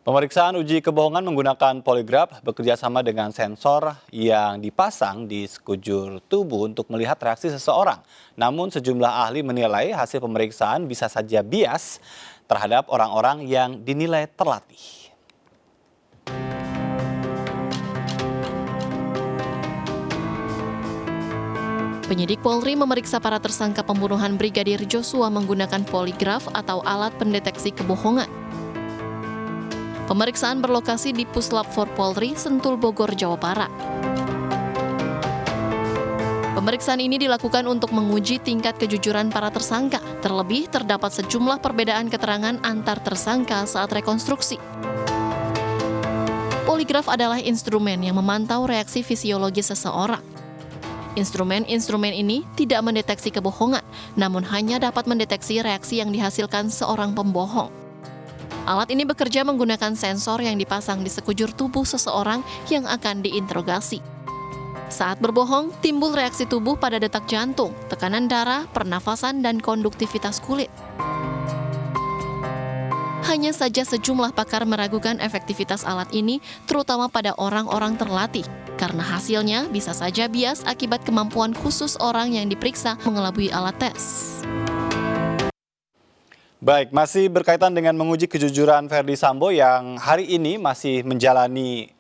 Pemeriksaan uji kebohongan menggunakan poligraf bekerja sama dengan sensor yang dipasang di sekujur tubuh untuk melihat reaksi seseorang. Namun sejumlah ahli menilai hasil pemeriksaan bisa saja bias terhadap orang-orang yang dinilai terlatih. Penyidik Polri memeriksa para tersangka pembunuhan Brigadir Joshua menggunakan poligraf atau alat pendeteksi kebohongan. Pemeriksaan berlokasi di Puslap 4 Polri, Sentul, Bogor, Jawa Barat. Pemeriksaan ini dilakukan untuk menguji tingkat kejujuran para tersangka. Terlebih, terdapat sejumlah perbedaan keterangan antar tersangka saat rekonstruksi. Poligraf adalah instrumen yang memantau reaksi fisiologis seseorang. Instrumen-instrumen ini tidak mendeteksi kebohongan, namun hanya dapat mendeteksi reaksi yang dihasilkan seorang pembohong. Alat ini bekerja menggunakan sensor yang dipasang di sekujur tubuh seseorang yang akan diinterogasi. Saat berbohong, timbul reaksi tubuh pada detak jantung, tekanan darah, pernafasan, dan konduktivitas kulit. Hanya saja sejumlah pakar meragukan efektivitas alat ini, terutama pada orang-orang terlatih, karena hasilnya bisa saja bias akibat kemampuan khusus orang yang diperiksa mengelabui alat tes. Baik, masih berkaitan dengan menguji kejujuran Verdi Sambo yang hari ini masih menjalani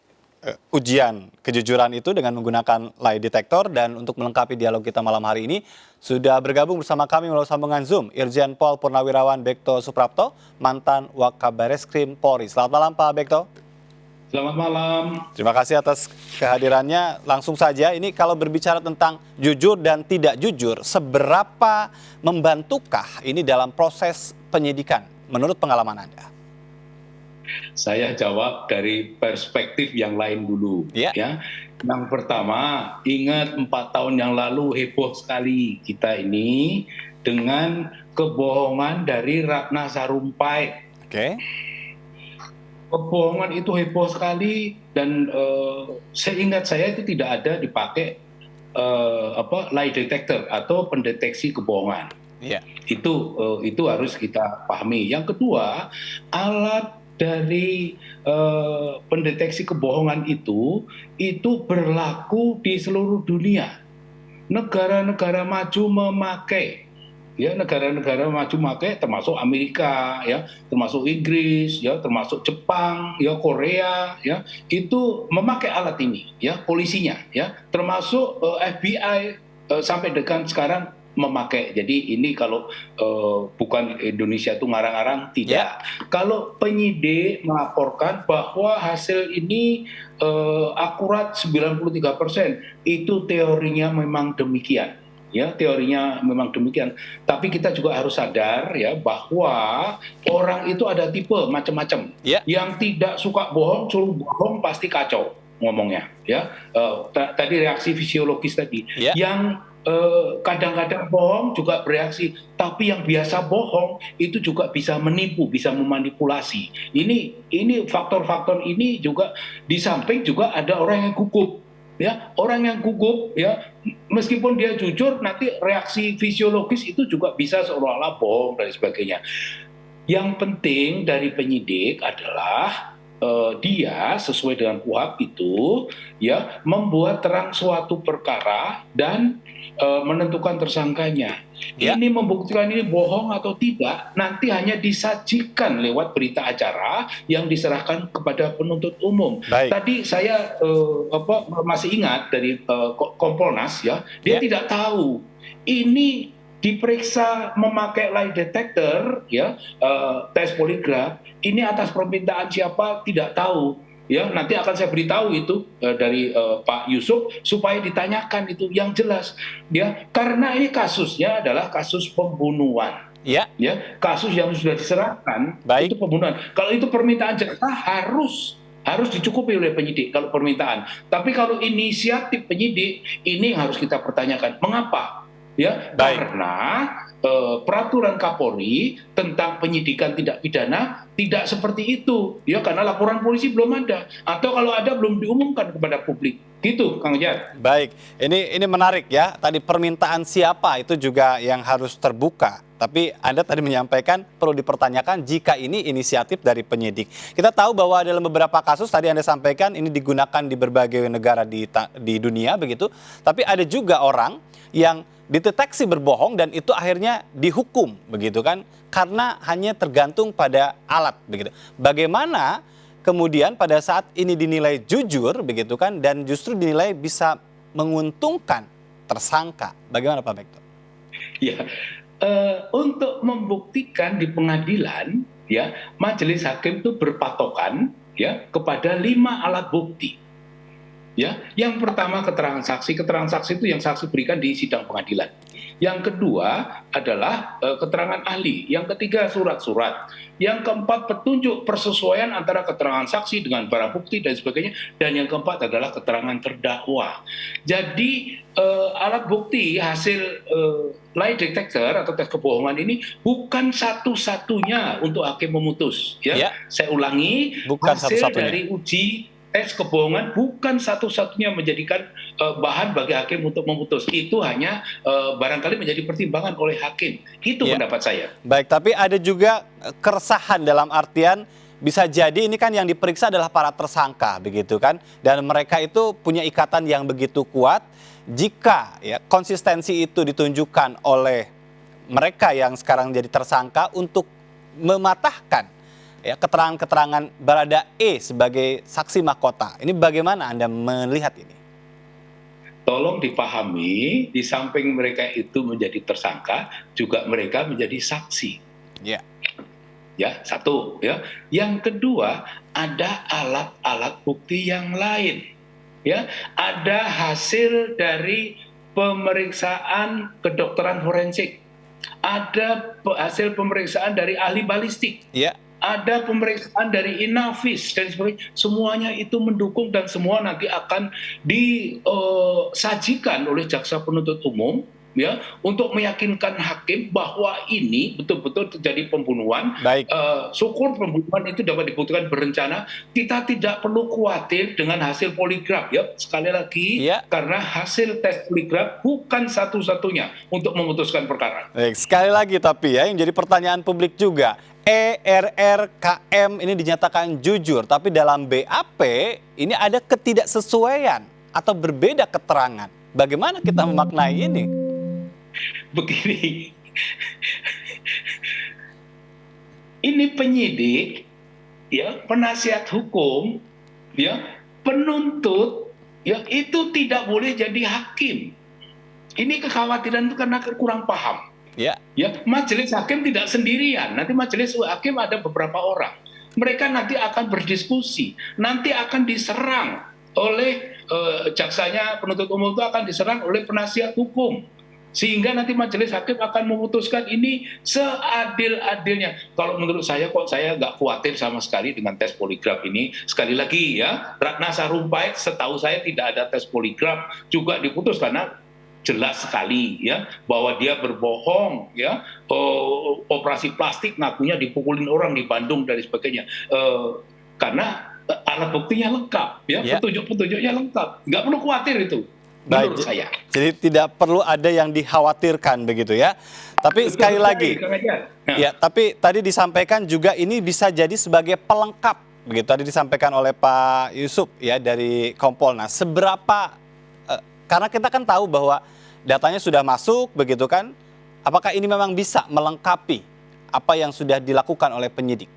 ujian kejujuran itu dengan menggunakan lie detector. Dan untuk melengkapi dialog kita malam hari ini, sudah bergabung bersama kami melalui sambungan Zoom Irjen Pol Purnawirawan Bekto Suprapto, mantan Wakabareskrim Polri. Selamat malam Pak Bekto. Selamat malam. Terima kasih atas kehadirannya. Langsung saja, ini kalau berbicara tentang jujur dan tidak jujur, seberapa membantukah ini dalam proses penyidikan menurut pengalaman Anda? Saya jawab dari perspektif yang lain dulu. Ya. Yang pertama, ingat 4 tahun yang lalu heboh sekali kita ini dengan kebohongan dari Ratna Sarumpait. Oke. Kebohongan itu heboh sekali dan seingat saya itu tidak ada dipakai lie detector atau pendeteksi kebohongan. Iya. Itu harus kita pahami. Yang kedua, alat dari pendeteksi kebohongan itu berlaku di seluruh dunia. Negara-negara maju memakai. Ya, negara-negara maju memakai termasuk Amerika, ya, termasuk Inggris, ya, termasuk Jepang, ya, Korea, ya, itu memakai alat ini, ya, polisinya, ya, termasuk FBI sampai dengan sekarang memakai. Jadi ini kalau bukan Indonesia itu ngarang-ngarang, tidak. Kalau penyidik melaporkan bahwa hasil ini akurat 93%, itu teorinya memang demikian. Ya, teorinya memang demikian. Tapi kita juga harus sadar ya bahwa orang itu ada tipe macam-macam. Yang tidak suka bohong, suruh bohong pasti kacau ngomongnya. Ya, tadi reaksi fisiologis tadi. Yang kadang-kadang bohong juga bereaksi, tapi yang biasa bohong itu juga bisa menipu, bisa memanipulasi. Ini faktor-faktor ini juga di samping juga ada orang yang gugup. Ya, orang yang gugup, ya, meskipun dia jujur, nanti reaksi fisiologis itu juga bisa seolah-olah bohong dan sebagainya. Yang penting dari penyidik adalah dia sesuai dengan KUHP itu, ya, membuat terang suatu perkara dan menentukan tersangkanya. Ini membuktikan ini bohong atau tidak, nanti hanya disajikan lewat berita acara yang diserahkan kepada penuntut umum. Tadi saya masih ingat dari Kompolnas, ya, dia tidak tahu ini diperiksa memakai lie detector, ya, tes poligraf, ini atas permintaan siapa tidak tahu. Ya, nanti akan saya beritahu itu dari Pak Yusuf supaya ditanyakan itu yang jelas, ya, karena ini kasusnya adalah kasus pembunuhan. Ya, kasus yang sudah diserahkan itu pembunuhan. Kalau itu permintaan jaksa harus dicukupi oleh penyidik kalau permintaan. Tapi kalau inisiatif penyidik ini harus kita pertanyakan mengapa? Ya, karena peraturan Kapolri tentang penyidikan tindak pidana tidak seperti itu, ya, karena laporan polisi belum ada atau kalau ada belum diumumkan kepada publik. Gitu, Kang Jar. Baik, ini menarik ya. Tadi permintaan siapa itu juga yang harus terbuka. Tapi Anda tadi menyampaikan perlu dipertanyakan jika ini inisiatif dari penyidik. Kita tahu bahwa dalam beberapa kasus tadi Anda sampaikan ini digunakan di berbagai negara di dunia begitu. Tapi ada juga orang yang dideteksi berbohong dan itu akhirnya dihukum begitu kan, karena hanya tergantung pada alat begitu. Bagaimana kemudian pada saat ini dinilai jujur begitu kan, dan justru dinilai bisa menguntungkan tersangka? Bagaimana Pak Bekto? Ya, untuk membuktikan di pengadilan, ya, majelis hakim itu berpatokan ya kepada 5 alat bukti. Ya, yang pertama keterangan saksi itu yang saksi berikan di sidang pengadilan. Yang kedua adalah keterangan ahli. Yang ketiga surat-surat. Yang keempat petunjuk persesuaian antara keterangan saksi dengan barang bukti dan sebagainya. Dan yang keempat adalah keterangan terdakwa. Jadi alat bukti hasil lie detector atau tes kebohongan ini bukan satu-satunya untuk hakim memutus. Ya. Saya ulangi, Bukan hasil satu-satunya. dari uji tes kebohongan bukan satu-satunya menjadikan bahan bagi hakim untuk memutus. Itu hanya barangkali menjadi pertimbangan oleh hakim. Itu pendapat saya. Baik, tapi ada juga keresahan dalam artian bisa jadi ini kan yang diperiksa adalah para tersangka begitu kan, dan mereka itu punya ikatan yang begitu kuat. Jika ya konsistensi itu ditunjukkan oleh mereka yang sekarang jadi tersangka untuk mematahkan ya keterangan-keterangan Baradae sebagai saksi mahkota. Ini bagaimana Anda melihat ini? Tolong dipahami, di samping mereka itu menjadi tersangka, juga mereka menjadi saksi. Ya. Ya, satu. Ya. Yang kedua, ada alat-alat bukti yang lain. Ya, ada hasil dari pemeriksaan kedokteran forensik, ada hasil pemeriksaan dari ahli balistik. Ya. Ada pemeriksaan dari Inavis dan sebagainya, semuanya itu mendukung dan semua nanti akan disajikan oleh jaksa penuntut umum ya untuk meyakinkan hakim bahwa ini betul-betul terjadi pembunuhan. Baik. Syukur pembunuhan itu dapat dibuktikan berencana. Kita tidak perlu khawatir dengan hasil poligraf ya. Sekali lagi karena hasil tes poligraf bukan satu-satunya untuk memutuskan perkara. Baik, sekali lagi tapi ya yang jadi pertanyaan publik juga. ERRKM ini dinyatakan jujur, tapi dalam BAP ini ada ketidaksesuaian atau berbeda keterangan. Bagaimana kita memaknai ini? Begini, ini penyidik, ya, penasihat hukum, ya, penuntut, ya, itu tidak boleh jadi hakim. Ini kekhawatiran itu karena kurang paham. Ya, majelis hakim tidak sendirian. Nanti majelis hakim ada beberapa orang. Mereka nanti akan berdiskusi. Nanti akan diserang oleh jaksanya, penuntut umum itu akan diserang oleh penasihat hukum. Sehingga nanti majelis hakim akan memutuskan ini seadil-adilnya. Kalau menurut saya kok saya nggak khawatir sama sekali dengan tes poligraf ini. Sekali lagi ya, Ratna Sarumpait setahu saya tidak ada tes poligraf juga diputus karena jelas sekali ya bahwa dia berbohong ya, operasi plastik ngakunya dipukulin orang di Bandung dan sebagainya, karena alat buktinya lengkap ya, petunjuk-petunjuknya lengkap, nggak perlu khawatir itu menurut saya. Jadi tidak perlu ada yang dikhawatirkan begitu ya. Tapi sekali lagi ya, tapi tadi disampaikan juga ini bisa jadi sebagai pelengkap begitu, tadi disampaikan oleh Pak Yusuf ya dari Kompolnas. Seberapa karena kita kan tahu bahwa datanya sudah masuk begitu kan, apakah ini memang bisa melengkapi apa yang sudah dilakukan oleh penyidik?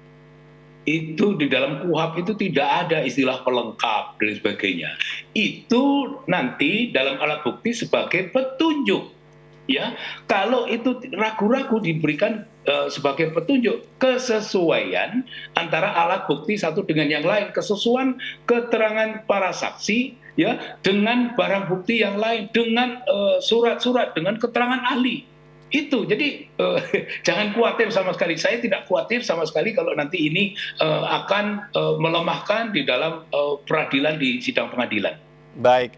Itu di dalam KUHP itu tidak ada istilah pelengkap dan sebagainya. Itu nanti dalam alat bukti sebagai petunjuk. Ya, kalau itu ragu-ragu diberikan sebagai petunjuk kesesuaian antara alat bukti satu dengan yang lain, kesesuaian keterangan para saksi ya dengan barang bukti yang lain, dengan surat-surat, dengan keterangan ahli. Itu jadi jangan khawatir sama sekali. Saya tidak khawatir sama sekali kalau nanti ini akan melemahkan di dalam peradilan di sidang pengadilan. Baik,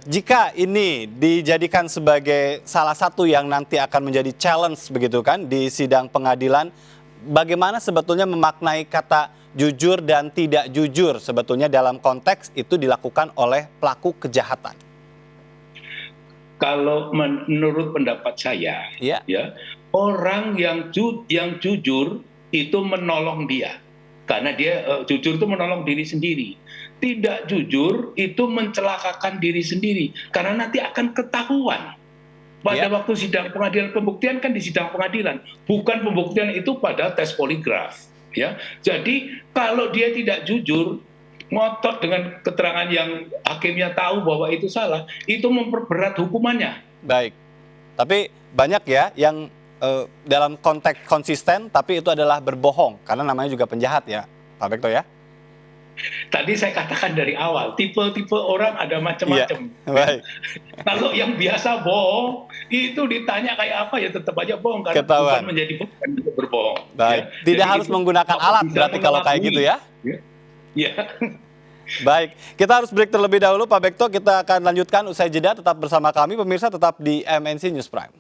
jika ini dijadikan sebagai salah satu yang nanti akan menjadi challenge begitu kan di sidang pengadilan, bagaimana sebetulnya memaknai kata jujur dan tidak jujur sebetulnya dalam konteks itu dilakukan oleh pelaku kejahatan? kalau menurut pendapat saya, Iya. ya, orang yang jujur itu menolong dia. Karena dia jujur itu menolong diri sendiri. Tidak jujur itu mencelakakan diri sendiri. Karena nanti akan ketahuan. Pada Iya. waktu sidang pengadilan, pembuktian kan di sidang pengadilan, bukan pembuktian itu pada tes poligraf, ya. Jadi kalau dia tidak jujur, ngotot dengan keterangan yang hakimnya tahu bahwa itu salah, itu memperberat hukumannya. Baik. Tapi banyak ya yang dalam konteks konsisten, tapi itu adalah berbohong karena namanya juga penjahat ya, Pak Bekto ya. Tadi saya katakan dari awal, tipe-tipe orang ada Iya. macam-macam. Baik. Kalau yang biasa bohong, itu ditanya kayak apa ya tetap aja bohong karena Ketahuan. bukan menjadi bukan untuk berbohong. Baik. Ya. Tidak Jadi harus itu menggunakan apa alat bisa berarti kalau kayak mengelabui. gitu ya. Ya. Baik, kita harus break terlebih dahulu Pak Bekto. Kita akan lanjutkan usai jeda. Tetap bersama kami pemirsa, tetap di MNC News Prime.